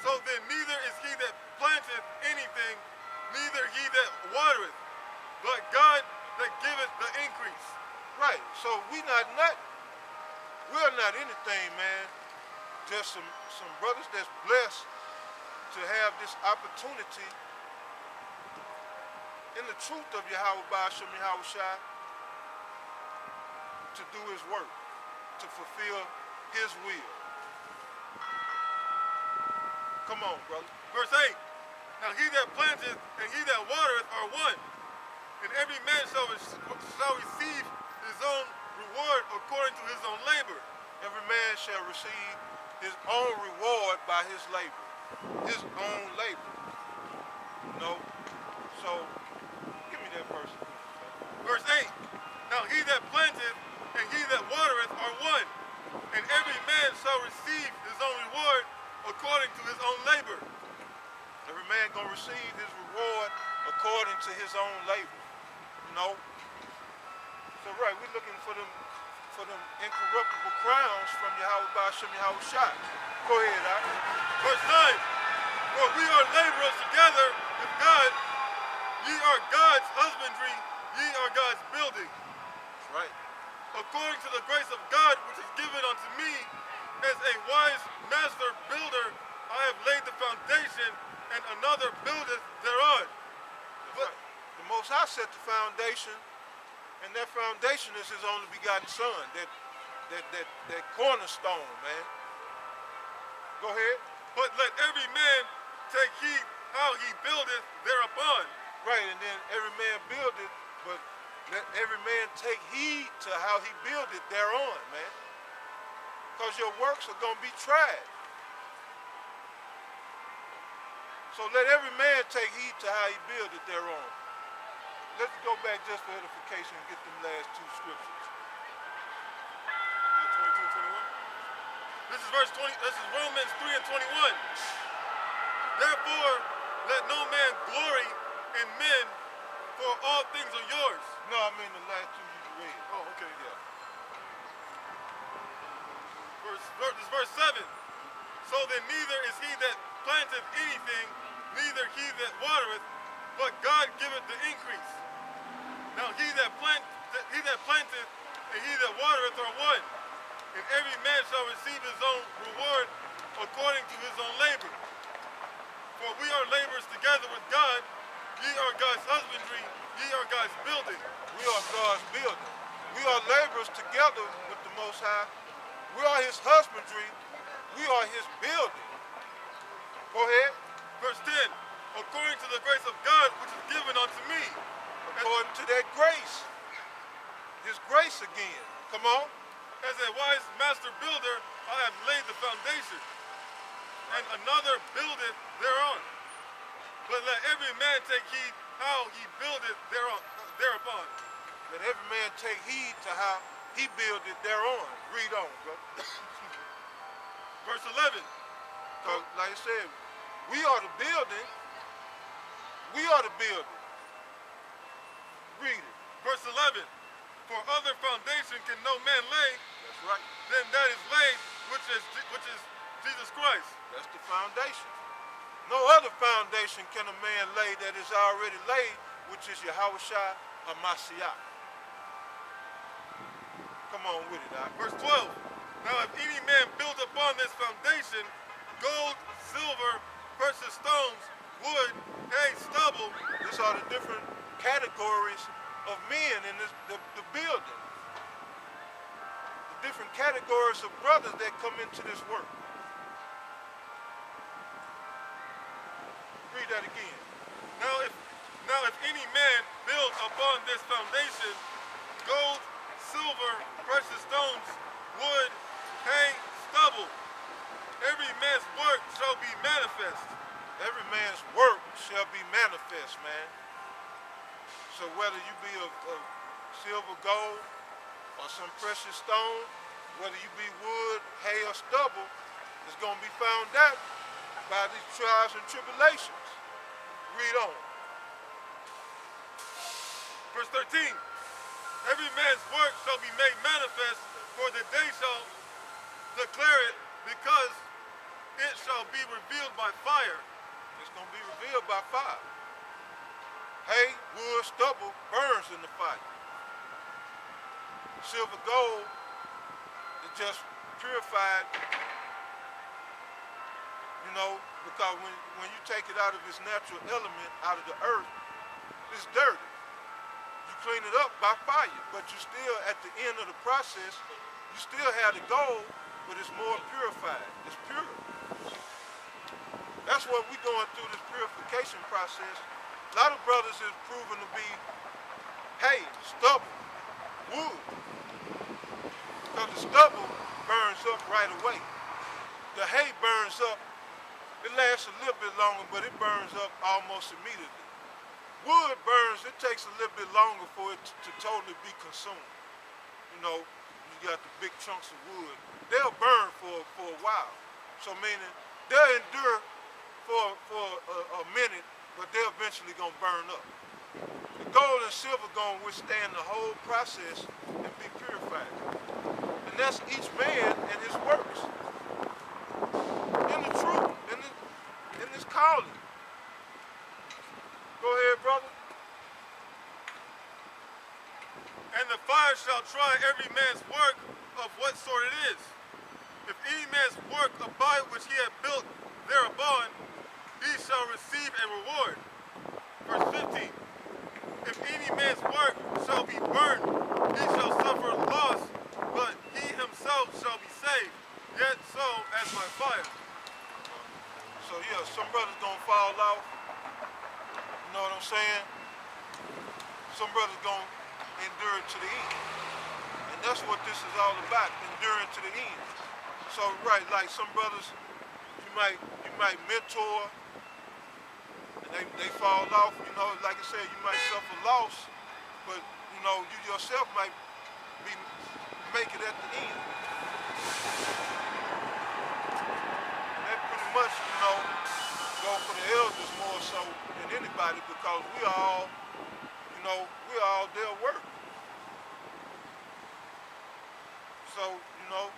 So then neither is he that planteth anything, neither he that watereth, but God that giveth the increase. Right. So we're not anything, man. Just some brothers that's blessed to have this opportunity in the truth of Yahweh Ba'ashem Yahweh Shai to do his work, to fulfill his will. Come on, brother. Verse 8. Now he that planteth and he that watereth are one, and every man shall receive his own reward according to his own labor. Every man shall receive his own reward by his labor. His own labor. No? So, give me that verse. Verse 8. Now he that planteth and he that watereth are one, and every man shall receive his own reward according to his own labor. Every man gonna receive his reward according to his own labor. No? So right, we're looking for them incorruptible crowns from Yahweh Ba'ashem Yahweh Shai. Go ahead, Al. Verse 9. For we are laborers together with God. Ye are God's husbandry, ye are God's building. That's right. According to the grace of God which is given unto me, as a wise master builder, I have laid the foundation, and another buildeth thereon. But the Most High set the foundation, and that foundation is his only begotten son, that cornerstone, man. Go ahead. But let every man take heed how he buildeth thereupon. Right, and then every man buildeth, but let every man take heed to how he buildeth thereon, man. Because your works are going to be tried. So let every man take heed to how he buildeth thereon. Let's go back just for edification and get them last two scriptures. 22 and 21. This is verse 20. This is Romans 3 and 21. Therefore, let no man glory in men, for all things are yours. No, I mean the last two you read. Oh, okay. Yeah. This is verse 7. So then neither is he that planteth anything, neither he that watereth, but God giveth the increase. Now he that planteth and he that watereth are one, and every man shall receive his own reward according to his own labor. For we are laborers together with God. Ye are God's husbandry, ye are God's building. We are God's building. We are laborers together with the Most High. We are his husbandry. We are his building. Go ahead. Verse 10. According to the grace of God which is given unto me. According to that grace. His grace again. Come on. As a wise master builder, I have laid the foundation, and another buildeth thereon. But let every man take heed how he buildeth thereupon. Let every man take heed to how he buildeth thereon. Read on, brother. Verse 11. Because, like I said, we are the building. We are the building. Read it. Verse 11. For other foundation can no man lay. That's right. Then that is laid, which is Jesus Christ. That's the foundation. No other foundation can a man lay that is already laid, which is Yahweh Shai HaMashiach. Come on with it, Doc. Verse 12. Now if any man build upon this foundation, gold, silver, precious stones, wood, hay, stubble. These are the different categories of men in the building. The different categories of brothers that come into this work. Read that again. Now if any man build upon this foundation, gold, silver, precious stones, wood, hay, stubble, every man's work shall be manifest. Every man's work shall be manifest, man. So whether you be of silver, gold, or some precious stone, whether you be wood, hay, or stubble, it's going to be found out by these trials and tribulations. Read on. Verse 13. Every man's work shall be made manifest, for the day shall declare it, because it shall be revealed by fire. It's going to be revealed by fire. Hay, wood, stubble burns in the fire. Silver, gold is just purified, you know, because when you take it out of its natural element, out of the earth, it's dirty. You clean it up by fire, but you still, at the end of the process, you still have the gold, but it's more purified. It's pure. That's what we're going through, this purification process. A lot of brothers is proven to be hay, stubble, wood. Because the stubble burns up right away. The hay burns up, it lasts a little bit longer, but it burns up almost immediately. Wood burns, it takes a little bit longer for it to totally be consumed. You know, you got the big chunks of wood. They'll burn for a while. So meaning, they'll endure for a minute, but they're eventually gonna burn up. The gold and silver gonna withstand the whole process and be purified. And that's each man and his works. In the truth, in this calling. Go ahead, brother. And the fire shall try every man's work of what sort it is. If any man's work abide which he hath built thereupon, he shall receive a reward. Verse 15. If any man's work shall be burned, he shall suffer loss, but he himself shall be saved, yet so as by fire. So yeah, some brothers gonna fall off. You know what I'm saying? Some brothers gonna endure to the end. And that's what this is all about, enduring to the end. So right, like some brothers, you might mentor, and they fall off, you know, like I said, you might suffer loss, but you know, you yourself might make it at the end. And that pretty much, you know, go for the elders more so than anybody, because we all, you know, we're all their work. So, you know,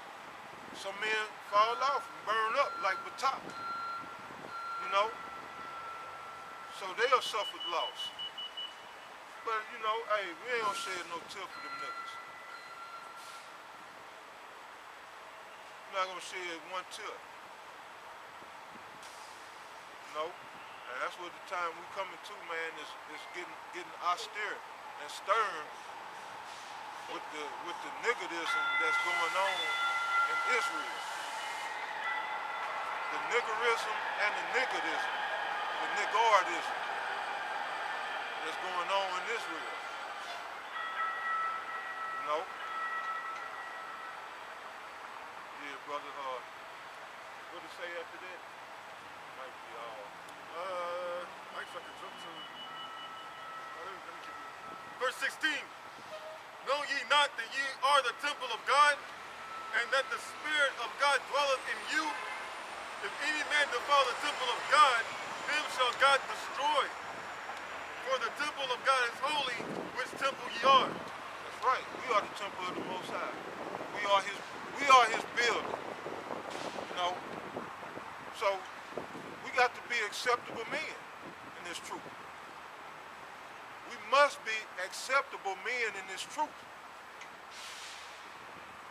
some men fall off and burn up like Batak, you know, so they'll suffer loss. But, you know, hey, we ain't gonna shed no tear for them niggas. We're not gonna shed one tear. You know? And that's what the time we coming to, man, is getting austere and stern with the niggerism that's going on in Israel. The niggerism and the niggerism, the niggardism that's going on in Israel. You know? Yeah, brother, what did it say after that? Might be Actually I can jump to verse 16. Know ye not that ye are the temple of God, and that the Spirit of God dwelleth in you? If any man defile the temple of God, him shall God destroy. For the temple of God is holy, which temple ye are. That's right. We are the temple of the Most High. We are His building. You know. So we got to be acceptable men in this truth. We must be acceptable men in this truth.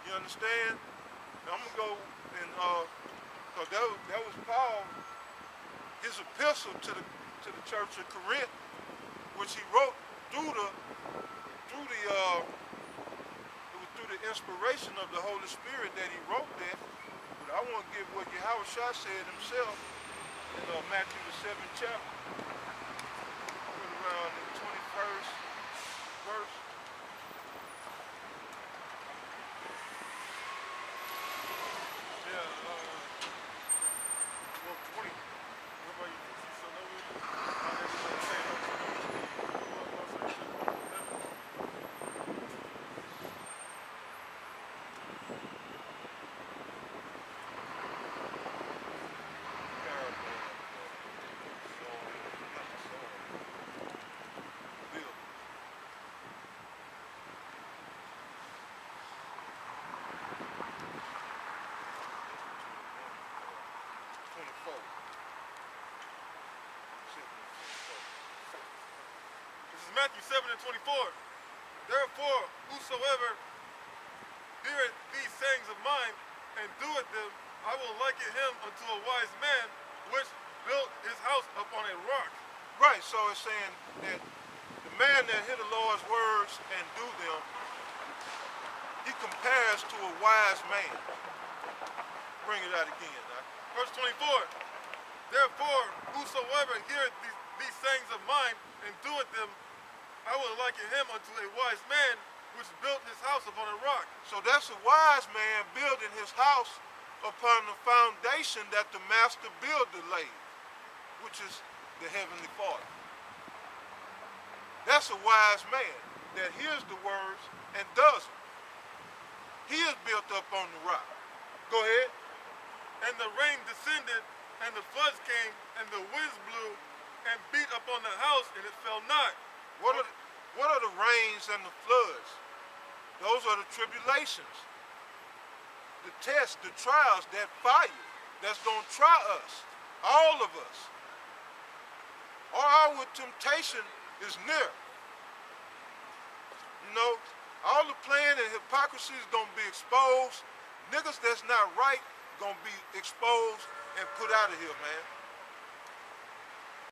You understand? Now I'm gonna go and because that was Paul, his epistle to the church of Corinth, which he wrote through the inspiration of the Holy Spirit that he wrote that. But I want to give what Yahweh Shah said himself in Matthew the 7th chapter, around the 21st verse. is Matthew 7:24. Therefore, whosoever heareth these sayings of mine and doeth them, I will liken him unto a wise man which built his house upon a rock. Right, so it's saying that the man that hear the Lord's words and do them, he compares to a wise man. Bring it out again. Now. Verse 24. Therefore, whosoever heareth these sayings of mine and doeth them, I will liken him unto a wise man which built his house upon a rock. So that's a wise man building his house upon the foundation that the master builder laid, which is the Heavenly Father. That's a wise man that hears the words and does them. He is built up on the rock. Go ahead. And the rain descended, and the floods came, and the winds blew, and beat upon the house, and it fell not. What are the rains and the floods? Those are the tribulations, the tests, the trials, that fire that's going to try us, all of us. Our hour of temptation is near. You know, all the playing and hypocrisy is going to be exposed. Niggas that's not right going to be exposed and put out of here, man.